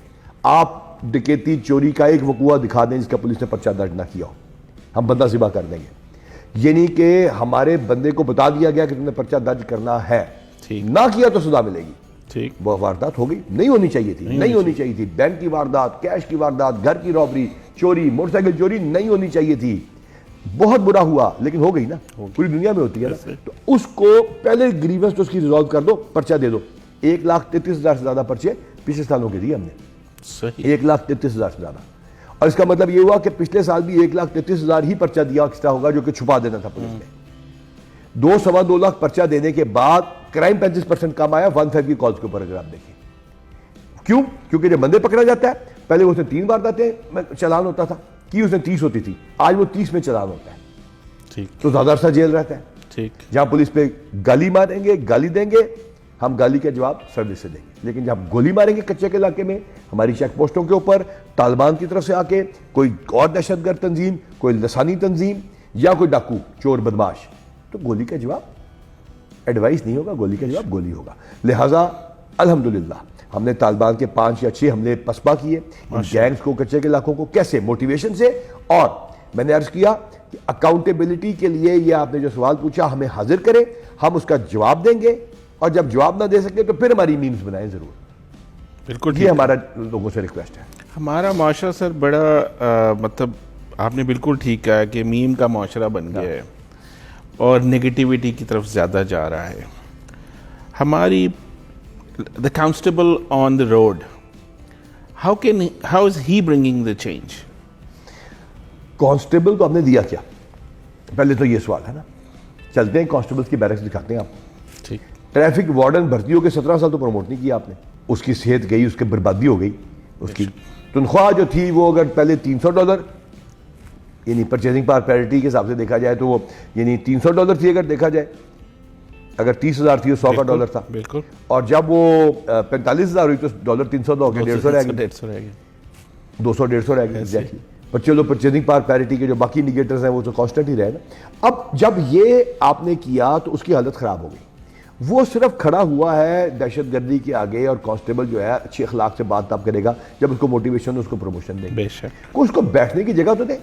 आप डकैती चोरी का एक वकूआ दिखा दें जिसका पुलिस ने पर्चा दर्ज ना किया हो, हम बंदा ज़िबा कर देंगे। यानी कि हमारे बंदे को बता दिया गया कि तुमने पर्चा दर्ज करना है, ना किया तो सजा मिलेगी। ठीक। वो वारदात हो गई, नहीं होनी चाहिए थी, नहीं होनी चाहिए थी। बैंक की वारदात, कैश की वारदात, घर की रॉबरी, चोरी, मोटरसाइकिल चोरी नहीं होनी चाहिए थी। बहुत बुरा हुआ, लेकिन हो गई ना, पूरी दुनिया में होती है ना। तो उसको पहले ग्रीवेंस तो उसकी रिजॉल्व कर दो, पर्चा दे दो। 1,33,000 से ज्यादा पर्चे पिछले सालों के दिए हमने, सही। 1,33,000 से ज्यादा। और इसका मतलब ये हुआ कि पिछले साल भी 1,33,000 ही पर्चा दिया किसका होगा, जो कि छुपा देना था पुलिस ने। 2-2.25 लाख पर्चा देने के बाद क्राइम 35% कम आया 1/5 की कॉल्स के ऊपर, अगर आप देखें। क्यों? क्योंकि जब बंदे पकड़ा जाता है, पहले उसने 3 बार चालान होता था, कि उसने 30 होती थी, आज वो 30 में चालान होता है। ठीक। तो ज्यादा अरसा जेल रहता है। ठीक। जहां पुलिस पे गाली मारेंगे, गाली देंगे, हम गाली का जवाब सर्विस से देंगे। लेकिन जब गोली मारेंगे कच्चे के इलाके में, हमारी चेक पोस्टों के ऊपर तालिबान की तरफ से आके कोई और दहशतगर्द तंजीम, कोई लसानी तंजीम या कोई डाकू चोर बदमाश, तो गोली का जवाब एडवाइस नहीं होगा, गोली का जवाब गोली होगा। लिहाजा अल्हम्दुलिल्लाह हमने तालिबान के 5 या 6 हमले पसपा किए, इन गैंग्स को, कच्चे के इलाकों को, कैसे मोटिवेशन से। और मैंने अर्ज किया कि अकाउंटेबिलिटी के लिए ये आपने जो सवाल पूछा हमें हाजिर करें, हम उसका जवाब देंगे, और जब जवाब ना दे सके तो फिर हमारी मीम्स बनाएं जरूर। बिल्कुल ये हमारा लोगों से रिक्वेस्ट है। हमारा माशरा सर बड़ा मतलब आपने बिल्कुल ठीक कहा कि मीम का माशरा बन गया है और नेगेटिविटी की तरफ ज़्यादा जा रहा है। हमारी the constable on the road, how is he bringing the change? Constable को हमने दिया क्या, पहले तो ये सवाल है ना। चलते हैं कांस्टेबल्स की बैरक्स दिखाते हैं आपको। ठीक। ट्रैफिक वार्डन भर्ती होकर 17 साल तो प्रमोट नहीं किया आपने, उसकी सेहत गई, उसकी बर्बादी हो गई, उसकी तनख्वाह जो थी वो अगर पहले $300 यानी परचेजिंग पावर पैरिटी के हिसाब से देखा जाए तो वो यानी $300 थी, अगर देखा जाए अगर 30,000 थी तो $100 का डॉलर था। बिल्कुल। और जब वो 45,000 हुई तो डॉलर 300 हो गया, 150 रह गया, 200-150 रह गया एग्जैक्टली। पर चलो परचेजिंग पावर पैरिटी के जो बाकी इंडिकेटर्स हैं वो तो कांस्टेंट ही रहे ना। अब जब ये आपने किया तो उसकी हालत खराब हो गई। वो सिर्फ खड़ा हुआ है दहशतगर्दी के आगे, और कांस्टेबल जो है अच्छे अखलाक से बात तब करेगा जब उसको मोटिवेशन, उसको प्रमोशन देंगे। बेशक। उसको बैठने की जगह तो दे।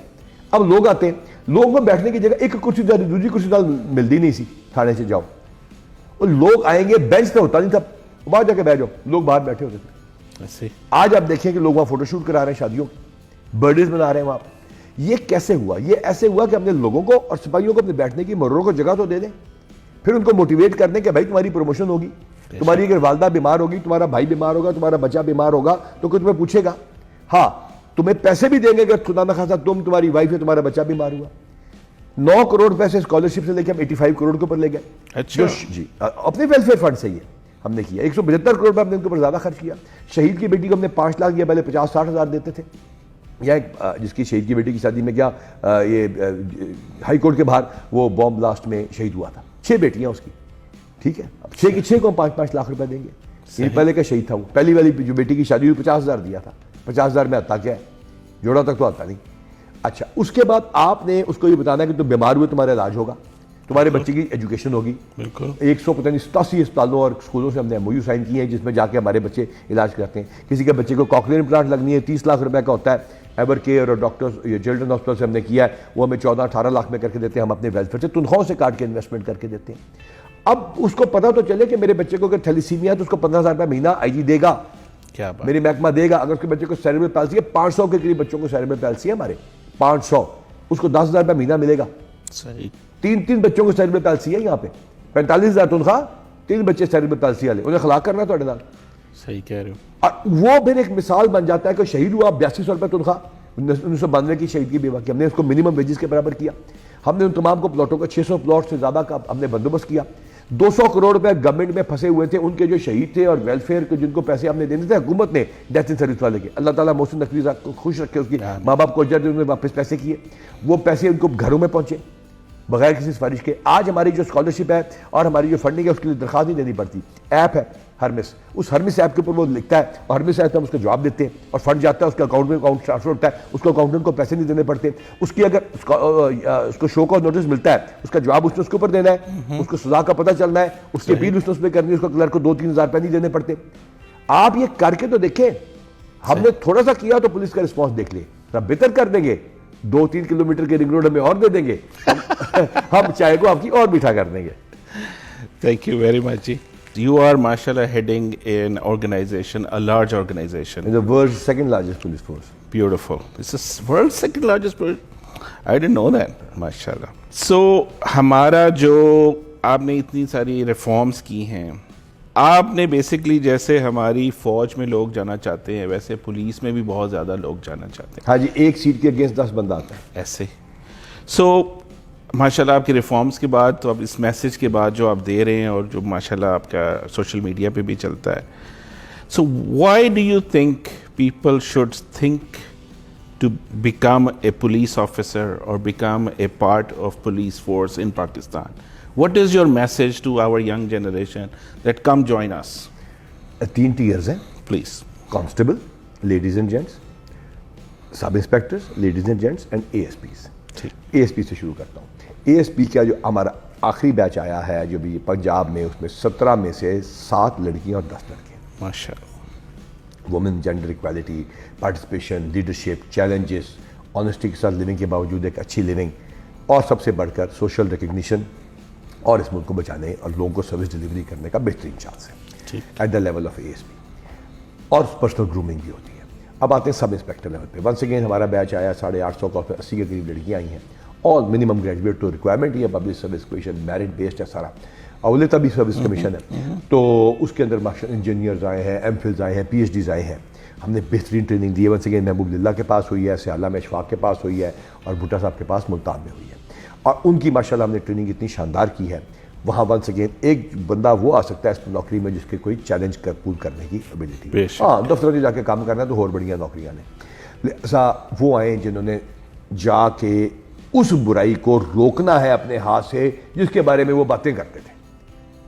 अब लोग आते हैं, लोगों को बैठने की जगह एक कुर्सी दूसरी कुर्सी मिलती नहीं सी, थाने से जाओ और लोग आएंगे, बेंच पे होता नहीं था, बाहर जाके बैठ जाओ, लोग बाहर बैठे होते थे। ऐसे आज आप देखें कि लोग वहां फोटोशूट करा रहे हैं, शादियों बर्थडेज मना रहे हैं वहां। ये कैसे हुआ? ये ऐसे हुआ कि हमने लोगों को और सिपाहियों को अपने बैठने की, मर्रों को जगह तो दे दें, फिर उनको मोटिवेट कर दें कि भाई तुम्हारी प्रमोशन होगी, तुम्हारी अगर वालदा बीमार होगी, तुम्हारा भाई बीमार होगा, तुम्हारा बच्चा बीमार होगा तो कोई तुम्हें पूछेगा। हाँ, तुम्हें पैसे भी देंगे अगर खुदा न खासा तुम्हारी वाइफ या तुम्हारा बच्चा बीमार हुआ। 9 करोड़ पैसे स्कॉलरशिप से लेकर हम 85 करोड़ के ऊपर ले गए। अच्छा जी, अपने वेलफेयर फंड से ही है हमने किया। 175 करोड़ हमने उनके ऊपर ज्यादा खर्च किया। शहीद की बेटी को हमने 5 लाख दिया, पहले 50-60 हजार देते थे। या जिसकी शहीद की बेटी की शादी में क्या ये हाई कोर्ट के बाहर वो बॉम्ब ब्लास्ट में शहीद हुआ था, 6 बेटियां उसकी, ठीक है। अब 6 की 6 को 5-5 लाख रुपए देंगे। ये पहले का शहीद था वो, पहली वाली जो बेटी की शादी हुई 50,000 दिया था। 50,000 में आता क्या है, जोड़ा तक तो आता नहीं। अच्छा, उसके बाद आपने उसको ये बताना कि तुम बीमार हुए, तुम्हारा इलाज होगा, तुम्हारे बच्चे की एजुकेशन होगी। बिल्कुल। 187 अस्पतालों और स्कूलों से हमने MOU साइन किए हैं जिसमें जाके हमारे बच्चे इलाज करते हैं। किसी के बच्चे को कॉकलियर इम्प्लांट लगनी है, 30 लाख रुपए का होता है। एवर केयर और डॉक्टर्स चिल्ड्रन हॉस्पिटल से हमने किया है, वो हमें 14-18 लाख में करके देते हैं। हम अपने वेलफेयर से तनख्वाहों से काट के इन्वेस्टमेंट करके देते हैं। अब उसको पता तो चले कि मेरे बच्चे को अगर थैलीसीमिया है तो उसको 15,000 रुपये महीना IG देगा, क्या बात। मेरी महकमा देगा। अगर उसके बच्चे को सेरेब्रल पैल्सी है, 500 के करीब बच्चों को सेरेब्रल पैल्सी है हमारे, 500, उसको 10,000 रुपये महीना मिलेगा। सही। 3 बच्चों को सेरेब्रल पैल्सी है यहाँ पे, 45,000 तनख्वाह, 3 बच्चे सेरेब्रल पैल्सी वाले, उन्हें खलाक करना तो नाल। सही कह रहे हो। और वो फिर एक मिसाल बन जाता है कि शहीद हुआ, 8200 रुपये तनख्वाह, 1992 की शहीद की बेवा की, हमने उसको मिनिमम वेजेस के बराबर किया। हमने उन तमाम को प्लॉटों का 600 प्लॉट से ज्यादा का हमने बंदोबस्त किया। 200 करोड़ रुपए गवर्नमेंट में फंसे हुए थे, उनके जो शहीद थे और वेलफेयर के जिनको पैसे हमने देने थे, हुकूमत ने डेथ इन सर्विस वाले के, अल्लाह ताला मोहसिन नकवी को खुश रखे, उसकी माँ बाप को अजर, उन्होंने वापस पैसे किए, वो पैसे उनको घरों में पहुंचे बगैर किसी सिफारिश के। आज हमारी जो स्कॉलरशिप है और हमारी जो फंडिंग है उसके लिए दरखास्त नहीं देनी पड़ती। ऐप है हरमिस, उस हरमिस ऐप के ऊपर वो लिखता है और हरमिस ऐप हम उसका जवाब देते हैं और फंड जाता है उसके अकाउंट में, अकाउंट ट्रांसफर होता है, उसको अकाउंटेंट को पैसे नहीं देने पड़ते। उसकी अगर उसको शो का नोटिस मिलता है, उसका जवाब उसने उसके ऊपर देना है, उसको सजा का पता चलना है, उसकी अपील उसने उसमें करनी है, उसको क्लर्क को 2-3 हज़ार रुपये नहीं देने पड़ते। आप ये करके तो देखें, हमने थोड़ा सा किया तो पुलिस का रिस्पॉन्स देख ले, तब बेहतर कर देंगे। 2-3 किलोमीटर के रिंग रोड हमें और दे देंगे, हम चाय को आपकी और मीठा कर देंगे। Thank you very much ji. You are mashallah heading an organization, a large organization. The world's second largest police force. Beautiful. This is world's second largest police. I didn't know that. Mashallah. So हमारा जो आपने इतनी सारी reforms की हैं, आपने basically जैसे हमारी फौज में लोग जाना चाहते हैं वैसे पुलिस में भी बहुत ज़्यादा लोग जाना चाहते हैं। हाँ जी, एक सीट के अगेंस्ट 10 बंदा आता है ऐसे। सो माशाल्लाह आपकी रिफॉर्म्स के बाद, तो अब इस मैसेज के बाद जो आप दे रहे हैं और जो माशाल्लाह आपका सोशल मीडिया पे भी चलता है, so why do you think people should think to become a police officer और become a part of police force in Pakistan? What is your message to our young generation that come join us? 3 tiers हैं, Please. Constable, ladies and gents, sub inspectors, ladies and gents, and ASPs। ठीक। ASP से शुरू करता हूँ। ASP का जो हमारा आखिरी बैच आया है जो भी पंजाब में, उसमें 17 में से 7 लड़कियां और 10 लड़के। माशाल्लाह। Women gender equality, participation, leadership, challenges, honesty के साथ लिविंग के बावजूद एक अच्छी लिविंग, और सबसे बढ़कर सोशल रिकग्निशन और इस मुल्क को बचाने और लोगों को सर्विस डिलीवरी करने का बेहतरीन चांस है at the level of ASP। और पर्सनल ग्रूमिंग भी होती है। अब आते हैं सब इंस्पेक्टर लेवल पे। वंस अगेन हमारा बैच आया 850 का, 80 के करीब लड़कियाँ आई हैं। और मिनिमम ग्रेजुएट तो रिक्वायरमेंट ही है, public service commission merit based है सारा, अवले तभी सर्विस कमीशन है। तो उसके अंदर मास्टर इंजीनियर्स आए हैं, MPhils आए हैं, PhDs आए हैं। हमने बेहतरीन ट्रेनिंग दी है। वंस अगेन महबूब लिल्ला के पास हुई है, सियाला में अशफाक के पास हुई है, और भुट्टा साहब के पास मुल्तान में हुई है। और उनकी माशाल्लाह हमने ट्रेनिंग इतनी शानदार की है। वहाँ वंस अगेन एक बंदा वो आ सकता है इस नौकरी में जिसके कोई चैलेंज पूल करने की एबिलिटी। हाँ, दफ्तर में जाके काम करना है तो और बढ़िया नौकरियाँ ने। ऐसा वो आए जिन्होंने जाके उस बुराई को रोकना है अपने हाथ से जिसके बारे में वो बातें करते थे।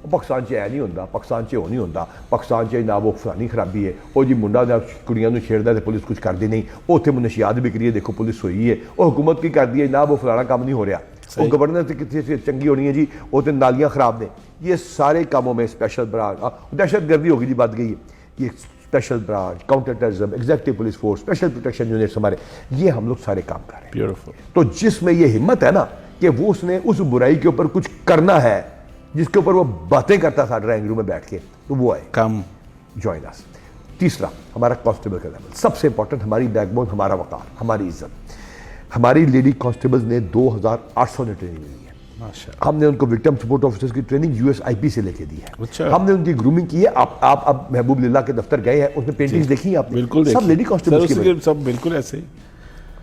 पाकिस्तान च नहीं होंदा, पाकिस्तान च नहीं होंदा, पाकिस्तान च ना वो फलानी खराबी है, वो जी मुंडा कुड़ियां नूं छेड़दा ते पुलिस कुछ करदी नहीं, उत्थे मनशियात बिक्री है, देखो पुलिस होई है, वो हुकूमत की करदी है, ना वो फलाना काम नहीं हो रहा, वो गवर्नेंस कितनी चंगी होनी है जी, वो तो नालियां खराब ने। ये सारे कामों में स्पेशल ब्रांच, दहशतगर्दी होगी जी, बात गई है, ये special branch, counter terrorism, executive police force, special protection units, हमारे ये हम लोग सारे काम कर रहे हैं। तो जिसमें ये हिम्मत है ना कि वो उसने उस बुराई के ऊपर कुछ करना है जिसके ऊपर वो बातें करता था ड्राइंग रूम में बैठ के, तो वो आए कम ज्वाइन अस। तीसरा हमारा कांस्टेबल का लेवल, सबसे इंपॉर्टेंट हमारी बैकबोन, हमारा वकार, हमारी इज्जत। हमारी लेडी कांस्टेबल्स ने 2800 ने ट्रेनिंग ली है। हमने उनको विक्टिम सपोर्ट ऑफिसर्स की ट्रेनिंग USIP से लेके दी है। अच्छा। हमने उनकी ग्रूमिंग की है। आप अब महबूब लिल्ला के दफ्तर गए हैं, उसमें पेंटिंग्स देखी हैं आपने? बिल्कुल, सब लेडी कांस्टेबल्स की, सब बिल्कुल ऐसे ही।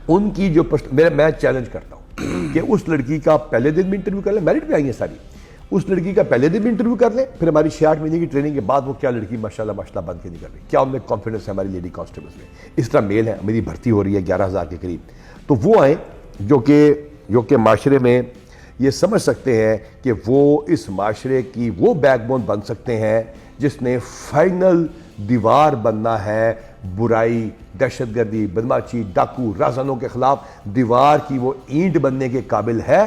उनकी जो मैं चैलेंज करता हूँ कि उस लड़की का पहले दिन भी इंटरव्यू कर ले, मेरिट पे आई है सारी, उस लड़की का पहले दिन भी इंटरव्यू कर ले, फिर हमारी 6-8 महीने की ट्रेनिंग के बाद वो क्या लड़की माशाल्लाह माशाल्लाह बन के निकल रही, क्या उनमें कॉन्फिडेंस है हमारी लेडी कांस्टेबल्स में। इस तरह मेल है, मेरी भर्ती हो रही है 11,000 के करीब। तो वो आए जो कि माशरे में ये समझ सकते हैं कि वो इस माशरे की वो बैकबोन बन सकते हैं जिसने फाइनल दीवार बनना है बुराई, दहशतगर्दी, बदमाशी, डाकू, राज़ानों के खिलाफ दीवार की वो ईंट बनने के काबिल है,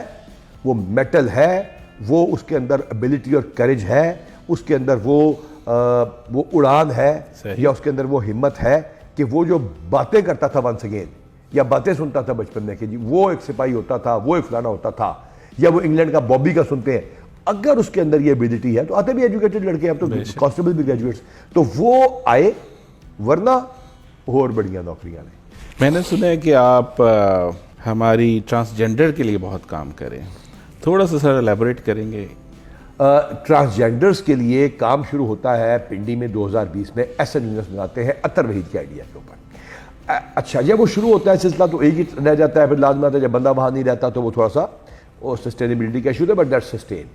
वो मेटल है, वो उसके अंदर एबिलिटी और करेज है, उसके अंदर वो उड़ान है, या उसके अंदर वो हिम्मत है कि वो जो बातें करता था वंस अगेन, या बातें सुनता था बचपन में कि जी वो एक सिपाही होता था, वो एक फलाना होता था, या वो इंग्लैंड का बॉबी का सुनते हैं, अगर उसके अंदर ये एबिलिटी है तो आते भी एजुकेटेड लड़के हैं, अब तो कांस्टेबल भी ग्रेजुएट्स, तो वो आए, वरना और बढ़िया नौकरियां लें। मैंने सुना है कि आप हमारी ट्रांसजेंडर के लिए बहुत काम करें, थोड़ा सा सर एलैबोरेट करेंगे? ट्रांसजेंडर्स के लिए काम शुरू होता है पिंडी में 2020 में, SN यूनिवर्स बनाते हैं अतर वहीद के आइडिया के ऊपर। अच्छा, जब वो शुरू होता है सिलसिला तो एक ही रह जाता है, फिर लाजमी आता है जब बंदा वहाँ नहीं रहता तो वो थोड़ा सा वो सस्टेनेबिलिटी का इशू है, बट दैट सस्टेन।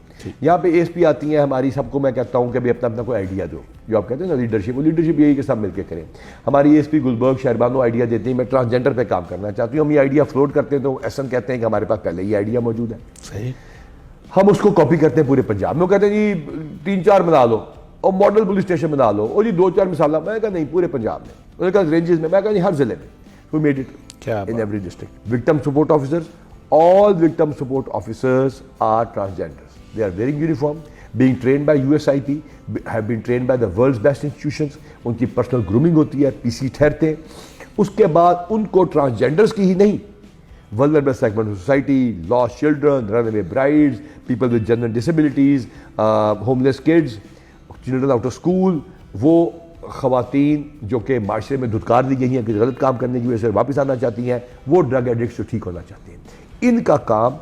यहाँ पे ASP आती है हमारी, सबको मैं कहता हूँ कि भाई अपना अपना कोई आइडिया दो, जो आप कहते हैं ना लीडरशिप, वो लीडरशिप यही कि सब मिलकर करें। हमारी ASP गुलबर्ग शहरबानो आइडिया देती है, मैं ट्रांसजेंडर पे काम करना चाहती हूँ, हम ये आइडिया फ्लोट करते हैं तो SN कहते हैं कि हमारे पास पहले ये आइडिया मौजूद है, सही, हम उसको कॉपी करते हैं पूरे पंजाब में। वो कहते हैं जी 3-4 बना लो और मॉडल पुलिस स्टेशन बना लो, और जी 2-4 मिसाला, मैं कहा नहीं पूरे पंजाब में, उन्होंने कहा रेंजेस में, मैं कहा नहीं हर जिले में। We made it in every district. Victim support officers, all victim support officers are transgenders. They are wearing uniform, being trained by USIP, have been trained by the world's best institutions. उनकी personal grooming होती है, PC ठहरते हैं। उसके बाद उनको transgenders की ही नहीं, vulnerable segment of society, lost children, runaway brides, people with general disabilities, homeless kids, children out of school, वो ख़वातीन जो कि माशरे में धुतकार दी गई हैं कि गलत काम करने की वजह से वापस आना चाहती हैं, वो ड्रग एडिक्ट जो ठीक होना चाहती हैं, इनका काम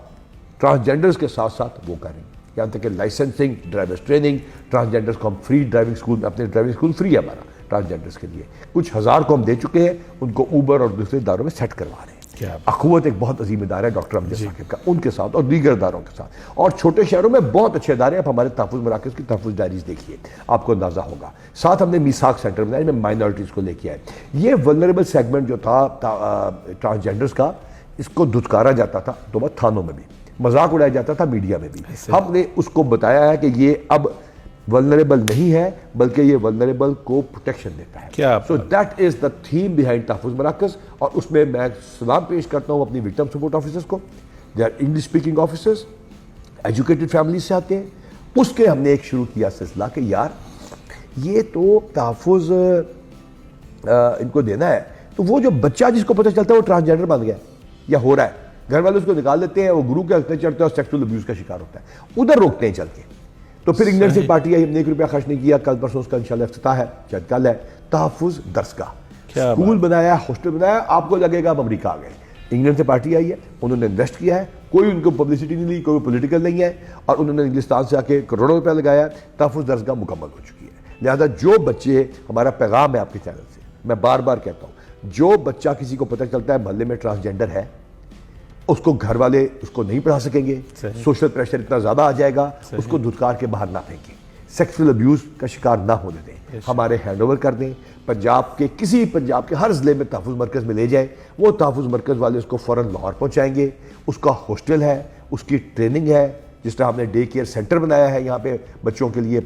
ट्रांसजेंडर्स के साथ साथ वो करें। यहाँ तक कि लाइसेंसिंग, ड्राइवर्स ट्रेनिंग, ट्रांसजेंडर्स को हम फ्री ड्राइविंग स्कूल, अपने ड्राइविंग स्कूल फ्री है हमारा ट्रांसजेंडर्स के लिए, कुछ हज़ार को हम दे चुके हैं, उनको ऊबर और दूसरे इदारों में सेट करवा रहे हैं। अखुवत एक बहुत अजीम इदारा है डॉक्टर अमजद साकिब का, उनके साथ और दीगर इदारों के साथ, और छोटे शहरों में बहुत अच्छे इदारे हैं। आप हमारे तहफ़्फ़ुज़ मराकज़ की तहफ़्फ़ुज़ डायरीज देखिए, आपको अंदाज़ा होगा। साथ हमने मीसाक सेंटर बनाया जिसमें माइनॉरिटीज़ को लेके आए। ये वल्नरेबल सेगमेंट जो था ट्रांसजेंडर्स का, इसको धुतकारा जाता था तो बस थानों में भी, मजाक उड़ाया जाता था मीडिया में भी। हमने उसको बताया है कि ये अब वल्नरेबल नहीं है, बल्कि ये वल्नरेबल को प्रोटेक्शन देता है। क्या so that is the theme behind Tahaffuz Marakaz. और उसमें मैं सलाम पेश करता हूँ अपनी विक्टिम सपोर्ट ऑफिसर्स को, they are English speaking officers, educated family से आते हैं। उसके हमने एक शुरू किया सिलसिला कि यार ये तो तहफ़्फ़ुज़ इनको देना है, तो वो जो बच्चा जिसको पता चलता है वो ट्रांसजेंडर बन गया या हो रहा है, घर वाले उसको निकाल देते हैं, वो गुरु के हस्ते चढ़ते हैं और सेक्सुअल अब्यूज़ का शिकार होता है, उधर रोकते हैं चल के। तो फिर इंग्लैंड से पार्टी आई, हमने 1 रुपया खर्च नहीं किया, कल परसों उसका इंशाल्लाह इफ्तिताह है, शायद कल है, तहफ़्फ़ुज़ दरसगाह, स्कूल बनाया, हॉस्टल बनाया, आपको लगेगा अब अमेरिका आ गए। इंग्लैंड से पार्टी आई है, उन्होंने इन्वेस्ट किया है, कोई उनको पब्लिसिटी नहीं ली, कोई पॉलिटिकल नहीं है, और उन्होंने इंग्लिस्तान से आके करोड़ों रुपया लगाया, तहफ़्फ़ुज़ दरसगाह मुकम्मल हो चुकी है। लिहाजा जो बच्चे, हमारा पैगाम है आपके चैनल से, मैं बार बार कहता हूँ, जो बच्चा किसी को पता चलता है मोहल्ले में ट्रांसजेंडर है, उसको घर वाले उसको नहीं पढ़ा सकेंगे, सोशल प्रेशर इतना ज़्यादा आ जाएगा, उसको धुतकार के बाहर ना फेंकें, सेक्सुअल अब्यूज़ का शिकार ना होने दें, हमारे हैंडओवर कर दें, पंजाब के हर ज़िले में तहफ़्फ़ुज़ मरकज़ में ले जाएं, वो तहफ़्फ़ुज़ मरकज़ वाले उसको फ़ौरन लाहौर पहुँचाएंगे, उसका हॉस्टल है, उसकी ट्रेनिंग है, जिस तरह हमने डे केयर सेंटर बनाया है यहाँ पे बच्चों के लिए,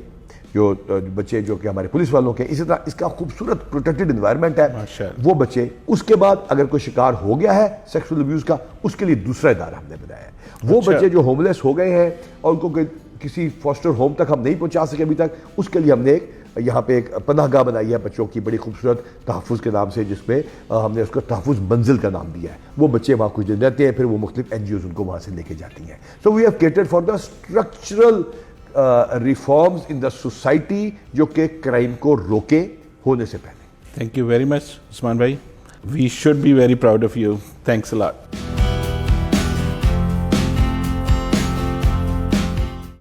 जो बच्चे जो कि हमारे पुलिस वालों के, इसी तरह इसका खूबसूरत प्रोटेक्टेड इन्वायरमेंट है। वो बच्चे, उसके बाद अगर कोई शिकार हो गया है सेक्सुअल अब्यूज़ का, उसके लिए दूसरा इदारा हमने बनाया है। वो बच्चे जो होमलेस हो गए हैं और उनको किसी फॉस्टर होम तक हम नहीं पहुंचा सके अभी तक, उसके लिए हमने यहाँ पे एक पनाहगाह बनाई है बच्चों की, बड़ी खूबसूरत तहफ़्फ़ुज़ के नाम से, जिसमें हमने उसको तहफ़्फ़ुज़ मंजिल का नाम दिया है। वो बच्चे वहाँ कुछ दिन रहते हैं, फिर वो मुख्तलिफ NGOs उनको वहाँ से लेके जाती हैं। So we have catered for the structural reforms in the society, जो कि क्राइम को रोके होने से पहले। Thank you very much Usman भाई, we should be very proud of you, thanks a lot.